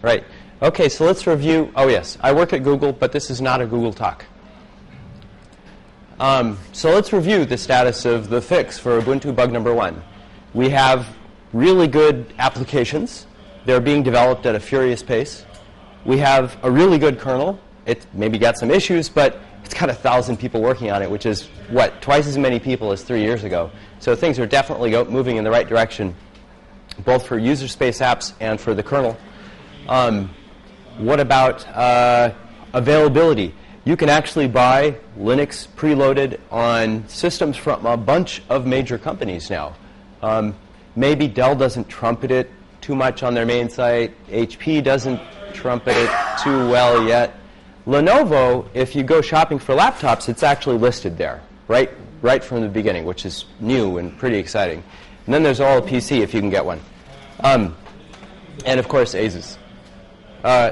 Right. Okay, so let's review. Oh, yes. I work at Google, but this is not a Google talk. So let's review the status of the fix for Ubuntu bug number 1. We have really good applications. They're being developed at a furious pace. We have a really good kernel. It maybe got some issues, but it's got 1,000 people working on it, which is, what, twice as many people as 3 years ago. So things are definitely moving in the right direction, both for user space apps and for the kernel. What about availability? You can actually buy Linux preloaded on systems from a bunch of major companies now. Maybe Dell doesn't trumpet it too much on their main site. HP doesn't trumpet it too well yet. Lenovo, if you go shopping for laptops, it's actually listed there, right from the beginning, which is new and pretty exciting. And then there's all PC if you can get one. And of course, Asus.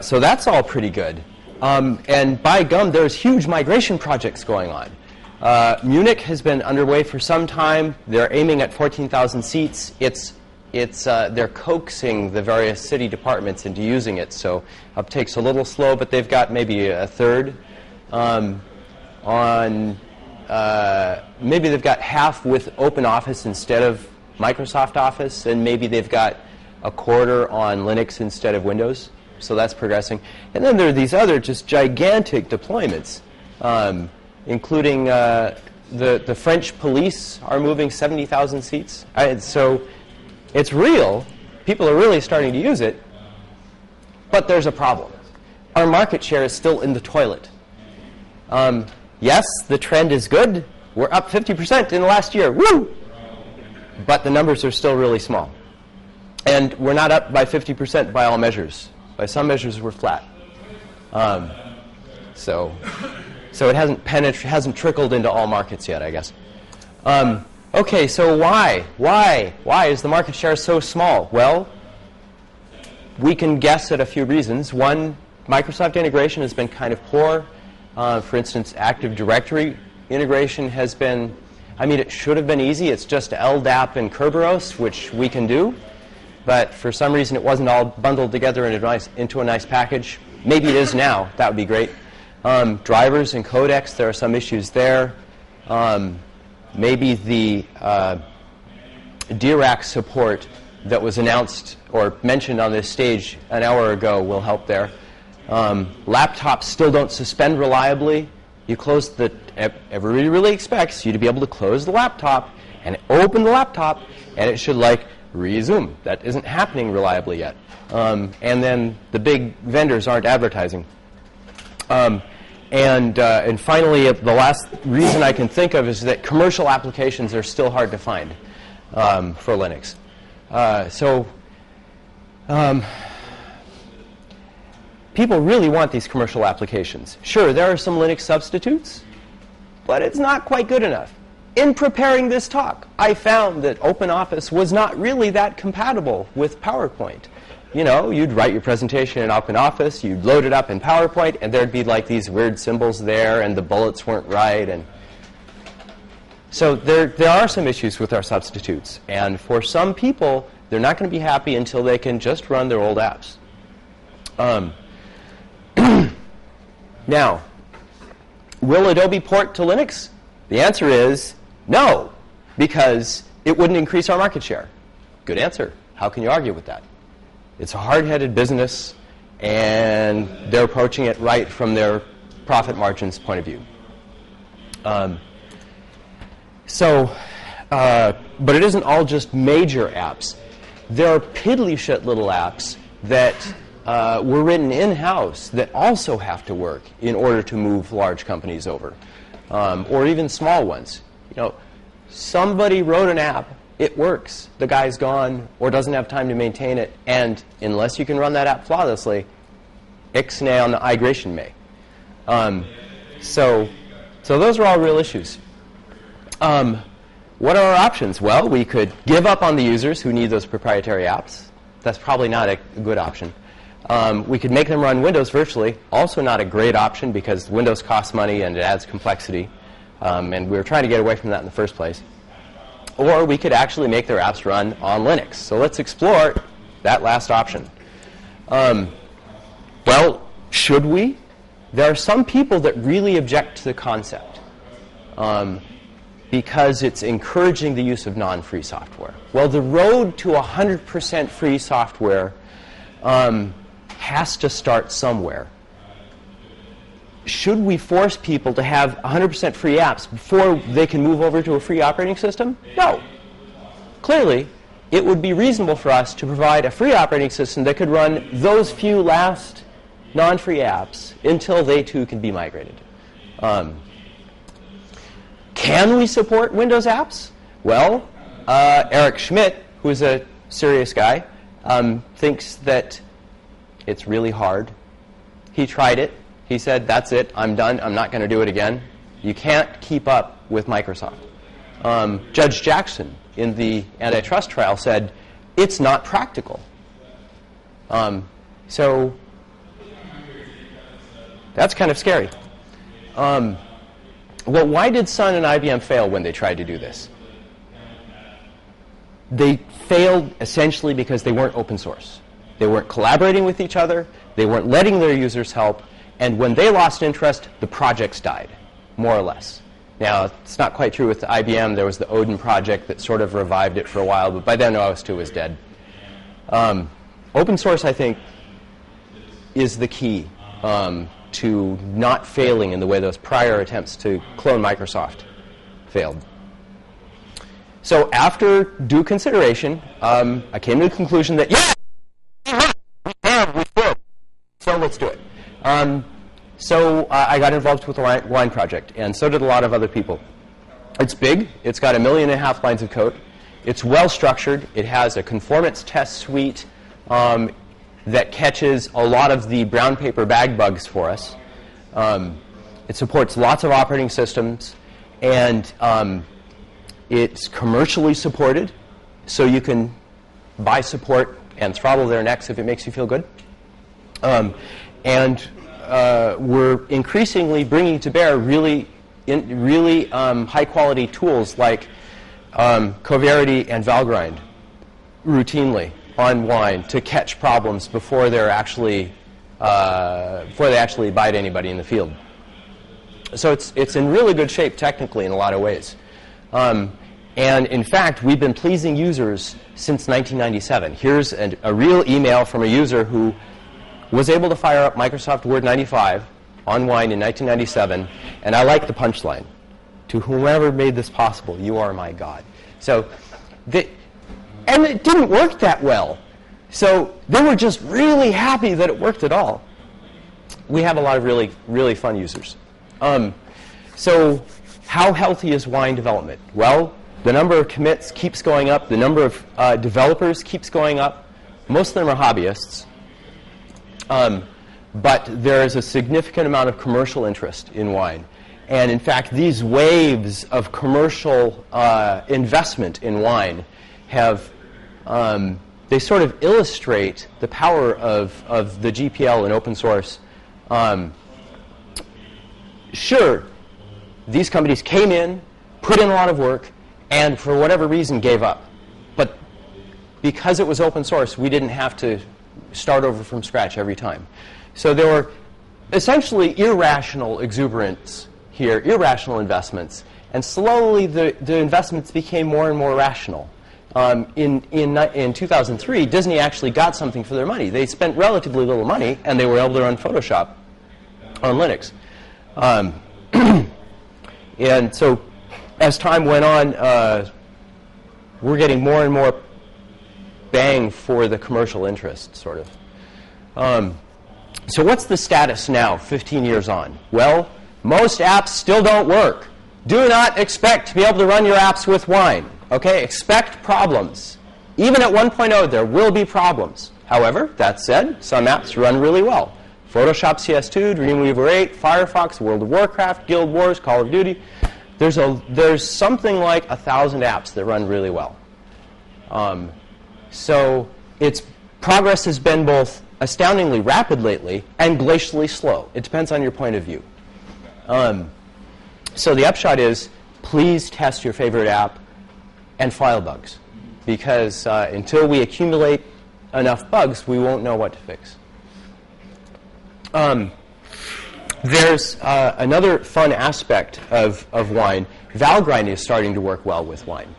So that's all pretty good. And by gum, there's huge migration projects going on. Munich has been underway for some time. They're aiming at 14,000 seats. They're coaxing the various city departments into using it, so uptake's a little slow, but they've got maybe a third. Maybe they've got half with OpenOffice instead of Microsoft Office, and maybe they've got a quarter on Linux instead of Windows. So that's progressing. And then there are these other just gigantic deployments, including the French police are moving 70,000 seats. So it's real. People are really starting to use it. But there's a problem. Our market share is still in the toilet. Yes, the trend is good. We're up 50% in the last year. Woo! But the numbers are still really small. And we're not up by 50% by all measures. By some measures, we're flat. So it hasn't trickled into all markets yet, I guess. Okay, so why? Why is the market share so small? Well, we can guess at a few reasons. One, Microsoft integration has been kind of poor. For instance, Active Directory integration has been, it should have been easy. It's just LDAP and Kerberos, which we can do. But for some reason, it wasn't all bundled together into a nice package. Maybe it is now. That would be great. Drivers and codecs, there are some issues there. Maybe the DRAC support that was announced or mentioned on this stage an hour ago will help there. Laptops still don't suspend reliably. You close everybody really expects you to be able to close the laptop and open the laptop, and it should resume. That isn't happening reliably yet. And then the big vendors aren't advertising. And finally, the last reason I can think of is that commercial applications are still hard to find for Linux. People really want these commercial applications. Sure, there are some Linux substitutes, but it's not quite good enough. In preparing this talk, I found that OpenOffice was not really that compatible with PowerPoint. You'd write your presentation in OpenOffice, you'd load it up in PowerPoint, and there'd be these weird symbols there, and the bullets weren't right. And so there are some issues with our substitutes. And for some people, they're not going to be happy until they can just run their old apps. Now, will Adobe port to Linux? The answer is no, because it wouldn't increase our market share. Good answer. How can you argue with that? It's a hard-headed business, and they're approaching it right from their profit margins point of view. But it isn't all just major apps. There are piddly-shit little apps that were written in-house that also have to work in order to move large companies over, or even small ones. Somebody wrote an app. It works. The guy's gone or doesn't have time to maintain it. And unless you can run that app flawlessly, ixnay on the migration may. So those are all real issues. What are our options? Well, we could give up on the users who need those proprietary apps. That's probably not a good option. We could make them run Windows virtually. Also not a great option because Windows costs money and it adds complexity. And we were trying to get away from that in the first place. Or we could actually make their apps run on Linux. So let's explore that last option. Well, should we? There are some people that really object to the concept because it's encouraging the use of non-free software. Well, the road to 100% free software has to start somewhere. Should we force people to have 100% free apps before they can move over to a free operating system? No. Clearly, it would be reasonable for us to provide a free operating system that could run those few last non-free apps until they too can be migrated. Can we support Windows apps? Well, Eric Schmidt, who is a serious guy, thinks that it's really hard. He tried it. He said, that's it, I'm done, I'm not going to do it again. You can't keep up with Microsoft. Judge Jackson, in the antitrust trial, said, it's not practical. So that's kind of scary. Well, why did Sun and IBM fail when they tried to do this? They failed essentially because they weren't open source. They weren't collaborating with each other. They weren't letting their users help. And when they lost interest, the projects died, more or less. Now, it's not quite true with IBM. There was the Odin project that sort of revived it for a while, but by then OS2 was dead. Open source, I think, is the key to not failing in the way those prior attempts to clone Microsoft failed. So after due consideration, I came to the conclusion that, we should. So let's do it. So I got involved with the Wine project, and so did a lot of other people. It's big. It's got 1.5 million lines of code. It's well structured. It has a conformance test suite that catches a lot of the brown paper bag bugs for us. It supports lots of operating systems, and it's commercially supported, so you can buy support and throttle their necks if it makes you feel good. And we're increasingly bringing to bear really high-quality tools like Coverity and Valgrind routinely on Wine to catch problems before they actually bite anybody in the field. So it's in really good shape technically in a lot of ways. And in fact, we've been pleasing users since 1997. Here's a real email from a user who was able to fire up Microsoft Word 95 on Wine in 1997, and I like the punchline. To whomever made this possible, you are my God. So, and it didn't work that well. So they were just really happy that it worked at all. We have a lot of really, really fun users. So how healthy is Wine development? Well, the number of commits keeps going up. The number of developers keeps going up. Most of them are hobbyists. But there is a significant amount of commercial interest in Wine. And in fact, these waves of commercial investment in Wine have, they sort of illustrate the power of the GPL and open source. Sure, these companies came in, put in a lot of work, and for whatever reason gave up. But because it was open source, we didn't have to start over from scratch every time. So there were essentially irrational exuberance here, irrational investments, and slowly the investments became more and more rational. In 2003, Disney actually got something for their money. They spent relatively little money, and they were able to run Photoshop on Linux. And so as time went on, we're getting more and more bang for the commercial interest, sort of. So what's the status now, 15 years on? Well, most apps still don't work. Do not expect to be able to run your apps with Wine. Okay, expect problems. Even at 1.0, there will be problems. However, that said, some apps run really well. Photoshop CS2, Dreamweaver 8, Firefox, World of Warcraft, Guild Wars, Call of Duty. There's something like 1,000 apps that run really well. So its progress has been both astoundingly rapid lately and glacially slow. It depends on your point of view. So the upshot is, please test your favorite app and file bugs, because until we accumulate enough bugs, we won't know what to fix. There's another fun aspect of wine. Valgrind is starting to work well with wine.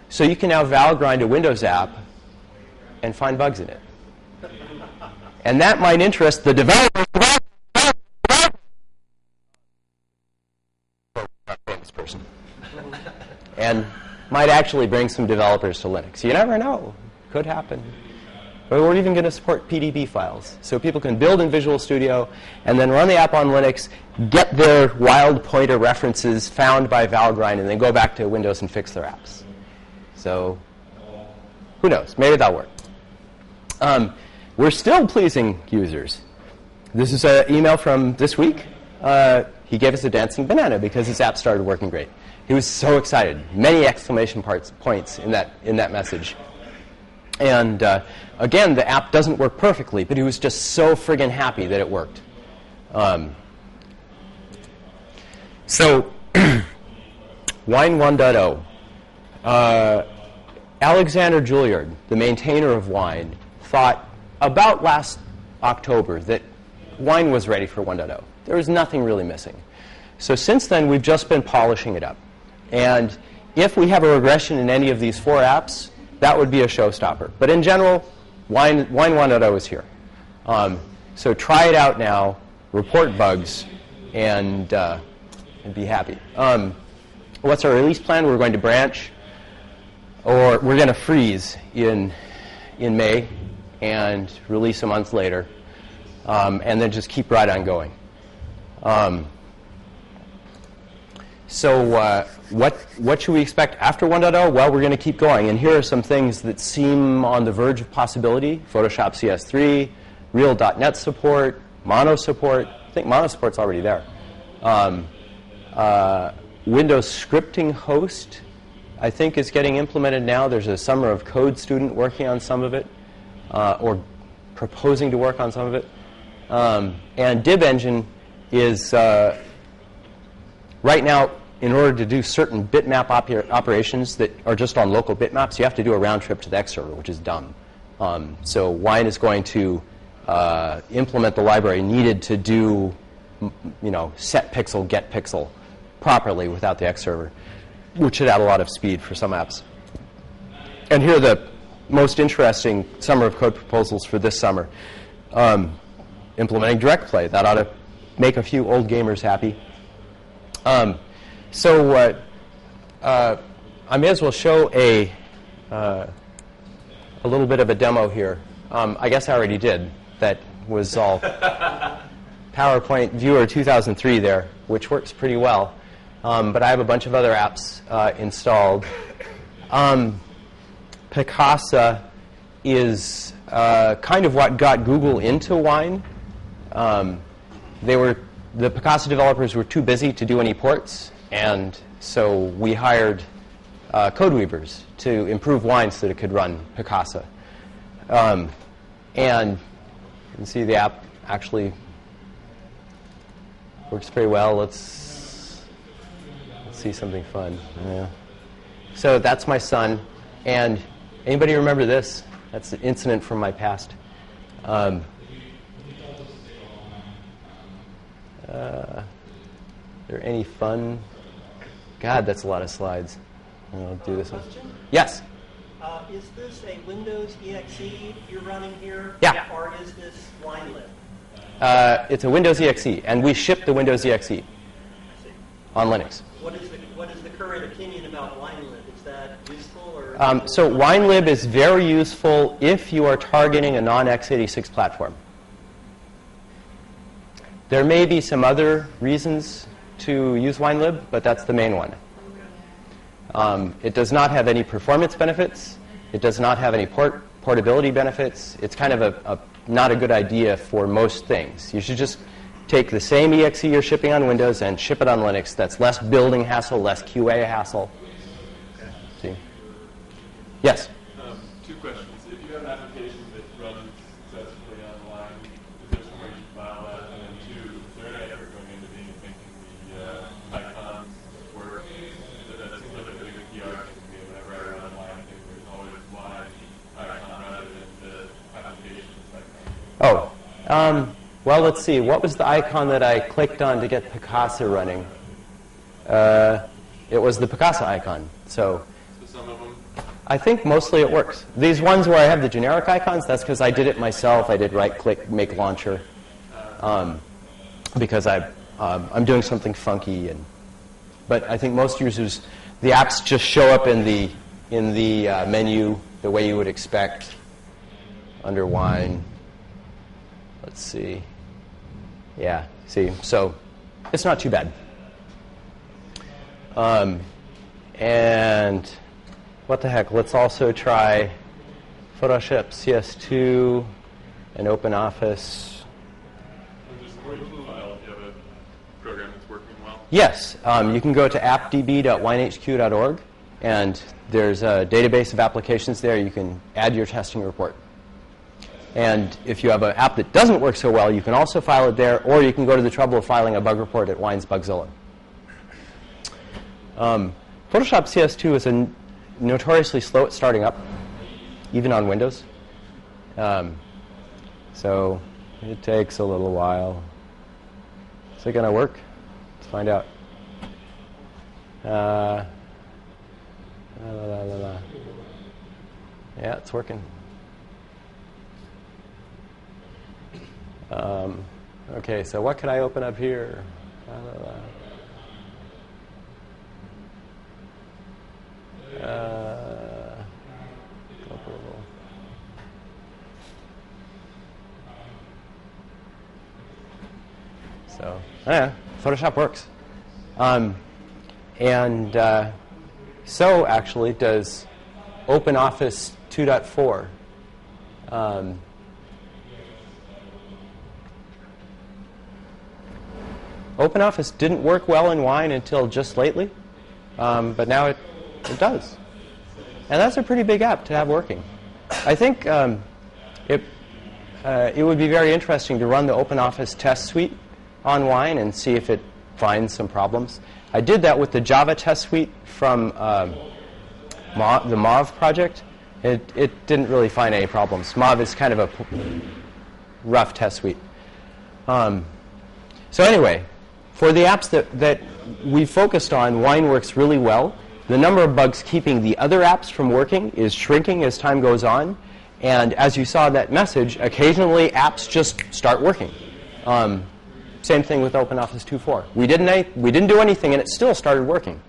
So you can now Valgrind a Windows app and find bugs in it. And that might interest the developers. Famous person. And might actually bring some developers to Linux. You never know. Could happen. But we're even going to support PDB files. So people can build in Visual Studio and then run the app on Linux, get their wild pointer references found by Valgrind, and then go back to Windows and fix their apps. So who knows? Maybe that'll work. We're still pleasing users. This is an email from this week. He gave us a dancing banana because his app started working great. He was so excited. Many exclamation points in that message. And again, the app doesn't work perfectly, but he was just so friggin' happy that it worked. So, Wine 1.0. Alexander Juilliard, the maintainer of Wine, thought about last October that Wine was ready for 1.0. There was nothing really missing. So since then, we've just been polishing it up. And if we have a regression in any of these 4 apps, that would be a showstopper. But in general, Wine 1.0 is here. So try it out now, report bugs, and be happy. What's our release plan? We're going to branch, or we're going to freeze in May and release a month later, and then just keep right on going. So what should we expect after 1.0? Well, we're going to keep going. And here are some things that seem on the verge of possibility. Photoshop CS3, Real.NET support, Mono support. I think Mono support's already there. Windows scripting host, I think, is getting implemented now. There's a Summer of Code student working on some of it, or proposing to work on some of it. And Dib Engine is, right now, in order to do certain bitmap operations that are just on local bitmaps, you have to do a round trip to the X server, which is dumb. So Wine is going to implement the library needed to do, set pixel, get pixel properly without the X server, which should add a lot of speed for some apps. And here are the most interesting Summer of Code proposals for this summer. Implementing direct play. That ought to make a few old gamers happy. So I may as well show a little bit of a demo here. I guess I already did. That was all PowerPoint Viewer 2003 there, which works pretty well. But I have a bunch of other apps installed. Picasa is kind of what got Google into Wine. The Picasa developers were too busy to do any ports, and so we hired code weavers to improve Wine so that it could run Picasa. And you can see the app actually works pretty well. Let's see something fun. Yeah. So that's my son. And anybody remember this? That's an incident from my past. Are there any fun? God, that's a lot of slides. I'll do this one. Yes? Is this a Windows EXE you're running here? Yeah. Or is this WineLib? It's a Windows EXE, and we ship the Windows EXE on Linux. What is the current opinion about WineLib? Is that useful? Or so WineLib is very useful if you are targeting a non-x86 platform. There may be some other reasons to use WineLib, but that's the main one. It does not have any performance benefits. It does not have any portability benefits. It's kind of not a good idea for most things. You should just take the same EXE you're shipping on Windows and ship it on Linux. That's less building hassle, less QA hassle. See? Yes? Two questions. If you have an application that runs successfully online, is there somewhere you file that? And then two, is there any effort going into being making the icons work? That seems like a big PR thing to me. Whenever I run online, I think there's always one icon rather than the application's icon. Oh. Well, let's see. What was the icon that I clicked on to get Picasa running? It was the Picasa icon. So some of them? I think mostly it works. These ones where I have the generic icons, that's because I did it myself. I did right-click, make launcher, because I'm doing something funky. But I think most users, the apps just show up in the menu the way you would expect under Wine. Let's see. Yeah, see, so it's not too bad. And what the heck, let's also try Photoshop CS2 and OpenOffice. Just wait for the file if you have a program that's working well. Yes, you can go to appdb.winehq.org, and there's a database of applications there. You can add your testing report. And if you have an app that doesn't work so well, you can also file it there, or you can go to the trouble of filing a bug report at Wine's Bugzilla. Photoshop CS2 is notoriously slow at starting up, even on Windows. So it takes a little while. Is it going to work? Let's find out. Yeah, it's working. Okay, so what can I open up here? So, yeah, Photoshop works. So actually does OpenOffice 2.4. OpenOffice didn't work well in Wine until just lately, but now it does. And that's a pretty big app to have working. I think it would be very interesting to run the OpenOffice test suite on Wine and see if it finds some problems. I did that with the Java test suite from the Mauve project. It didn't really find any problems. Mauve is kind of a rough test suite. So anyway, for the apps that we focused on, Wine works really well. The number of bugs keeping the other apps from working is shrinking as time goes on. And as you saw in that message, occasionally apps just start working. Same thing with OpenOffice 2.4. We didn't do anything, and it still started working.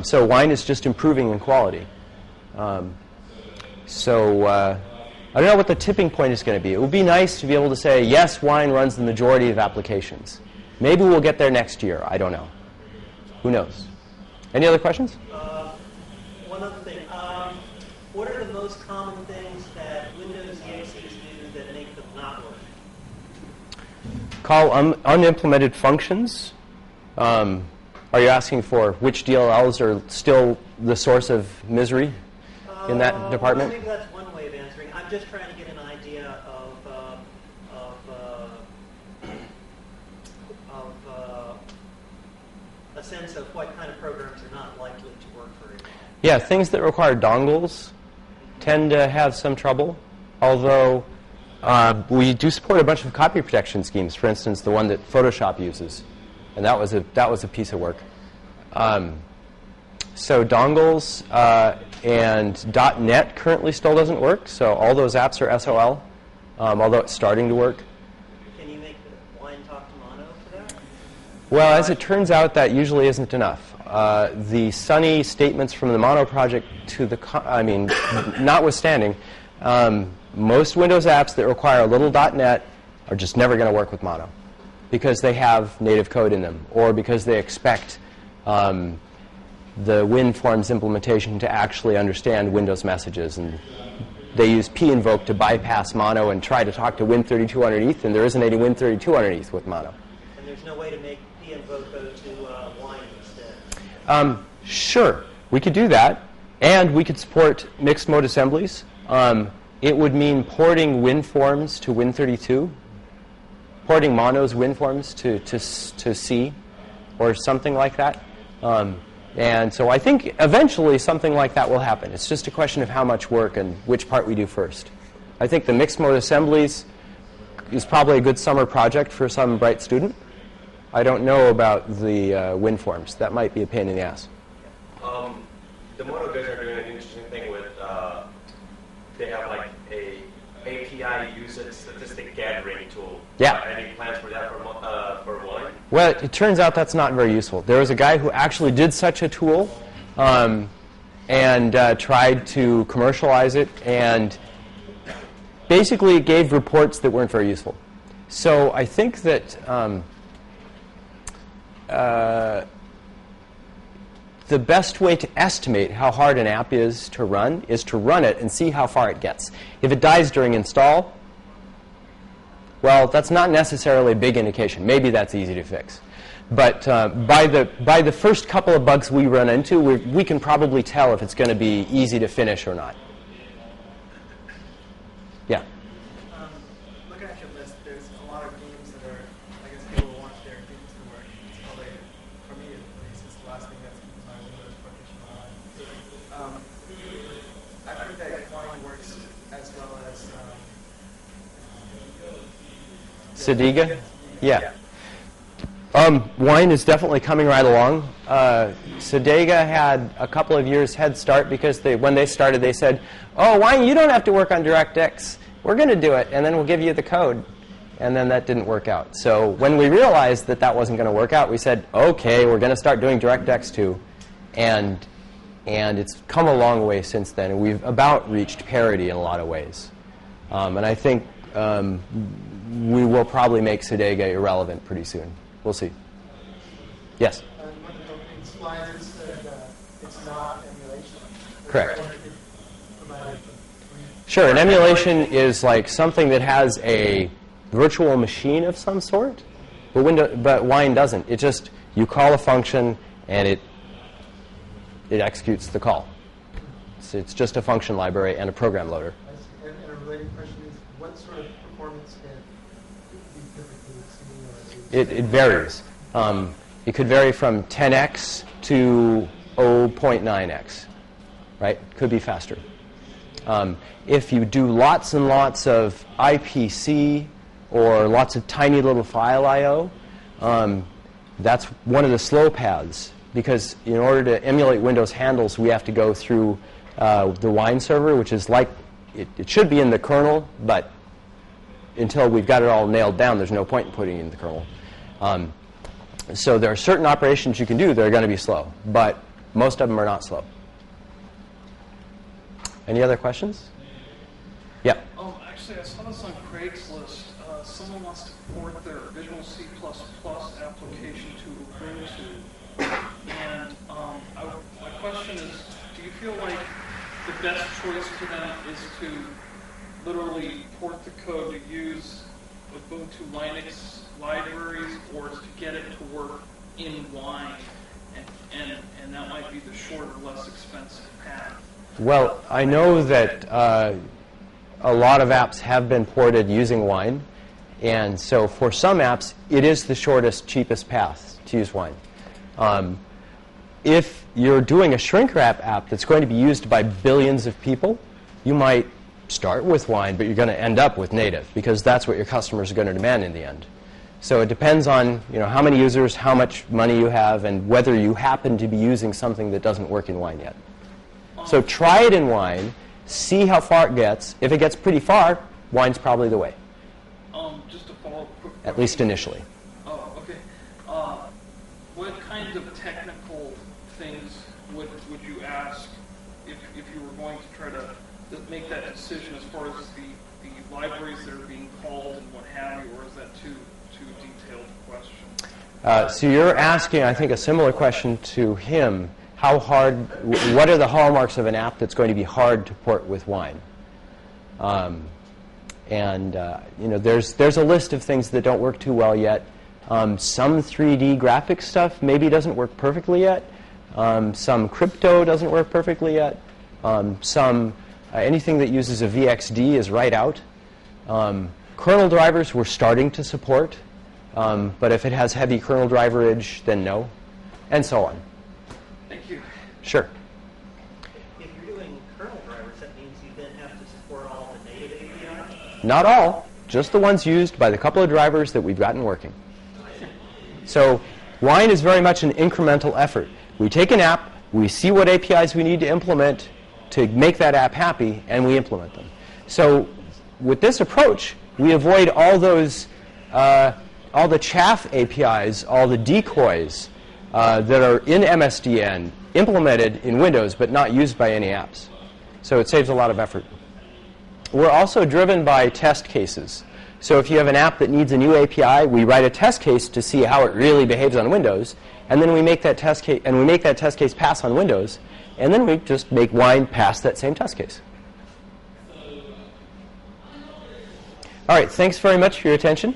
So Wine is just improving in quality. I don't know what the tipping point is going to be. It would be nice to be able to say, yes, Wine runs the majority of applications. Maybe we'll get there next year. I don't know. Who knows? Any other questions? One other thing. What are the most common things that Windows EXEs do that make them not work? Call unimplemented functions. Are you asking for which DLLs are still the source of misery in that department? Maybe that's one way of answering. I'm just trying to get an idea of a sense of what kind of programs are not likely to work very well. Yeah, things that require dongles tend to have some trouble, although we do support a bunch of copy protection schemes, for instance, the one that Photoshop uses. And that was a piece of work. So dongles and .NET currently still doesn't work, so all those apps are SOL, although it's starting to work. Can you make the Wine talk to Mono for that? Well, as it turns out, that usually isn't enough. The sunny statements from the Mono project notwithstanding, most Windows apps that require a little .NET are just never going to work with Mono because they have native code in them, or because they expect the WinForms implementation to actually understand Windows messages, and they use pinvoke to bypass Mono and try to talk to Win32 underneath, and there isn't any Win32 underneath with Mono. And there's no way to make pinvoke go to Wine instead? Sure, we could do that, and we could support mixed mode assemblies. It would mean porting WinForms to Win32, porting Mono's WinForms to C, or something like that. And so I think eventually something like that will happen. It's just a question of how much work and which part we do first. I think the mixed mode assemblies is probably a good summer project for some bright student. I don't know about the WinForms. That might be a pain in the ass. The Moto guys are doing an interesting thing with, they have like a API usage statistic gathering tool. Yeah. Any plans for that for Wine? Well, it turns out that's not very useful. There was a guy who actually did such a tool and tried to commercialize it, and basically it gave reports that weren't very useful. So I think that the best way to estimate how hard an app is to run it and see how far it gets. If it dies during install, well, that's not necessarily a big indication. Maybe that's easy to fix. But by the first couple of bugs we run into, we can probably tell if it's going to be easy to finish or not. Yeah? Looking at your list, there's a lot of games that are, I guess people want their games to work. It's probably, for me at least, it's the last thing that's in my Windows partition on. I think that Wine works as well as Sediga? Yeah. Wine is definitely coming right along. Sediga had a couple of years head start because when they started, they said, "Oh, Wine, you don't have to work on DirectX. We're going to do it, and then we'll give you the code." And then that didn't work out. So when we realized that that wasn't going to work out, we said, "Okay, we're going to start doing DirectX too." And it's come a long way since then. And we've about reached parity in a lot of ways. And I think we will probably make Sediga irrelevant pretty soon. We'll see. Yes? one of the opening slides said it's not emulation. Correct. Sure, an emulation is like something that has a virtual machine of some sort, but Wine doesn't. It just, you call a function and it executes the call. It's just a function library and a program loader. And a related question is, what sort of performance can be typically seen? It varies. It could vary from 10x to 0.9x, right? Could be faster. If you do lots and lots of IPC or lots of tiny little file I/O, that's one of the slow paths, because in order to emulate Windows handles, we have to go through the Wine server, which is like, it should be in the kernel, but until we've got it all nailed down, there's no point in putting it in the kernel. So there are certain operations you can do that are going to be slow, but most of them are not slow. Any other questions? Yeah. Actually, I saw this on Craigslist. Someone wants to port their Visual C++ application to Ubuntu. And my question is, do you feel like the best choice for them is to literally port the code to use Ubuntu Linux libraries, or to get it to work in Wine, and that might be the shorter, less expensive path? Well, I know that a lot of apps have been ported using Wine, and so for some apps, it is the shortest, cheapest path to use Wine. If you're doing a shrink-wrap app that's going to be used by billions of people, you might start with Wine, but you're going to end up with native, because that's what your customers are going to demand in the end. So it depends on how many users, how much money you have, and whether you happen to be using something that doesn't work in Wine yet. So try it in Wine, see how far it gets. If it gets pretty far, Wine's probably the way. Just to follow up quick. At least initially. Oh, okay. What kind of technical things would you ask if you were going to try to make that decision as far as the libraries that are being called and what have you, or is that too detailed a question? So you're asking, I think, a similar question to him. How hard? What are the hallmarks of an app that's going to be hard to port with Wine? There's a list of things that don't work too well yet. Some 3D graphics stuff maybe doesn't work perfectly yet. Some crypto doesn't work perfectly yet. Anything that uses a VXD is right out. Kernel drivers we're starting to support, but if it has heavy kernel driverage, then no, and so on. Thank you. Sure. If you're doing kernel drivers, that means you then have to support all the native APIs? Not all, just the ones used by the couple of drivers that we've gotten working. So Wine is very much an incremental effort. We take an app, we see what APIs we need to implement to make that app happy, and we implement them. So with this approach, we avoid all those, all the chaff APIs, all the decoys that are in MSDN implemented in Windows but not used by any apps. So it saves a lot of effort. We're also driven by test cases. So if you have an app that needs a new API, we write a test case to see how it really behaves on Windows, and then we make that test case pass on Windows, and then we just make Wine pass that same test case. All right, thanks very much for your attention.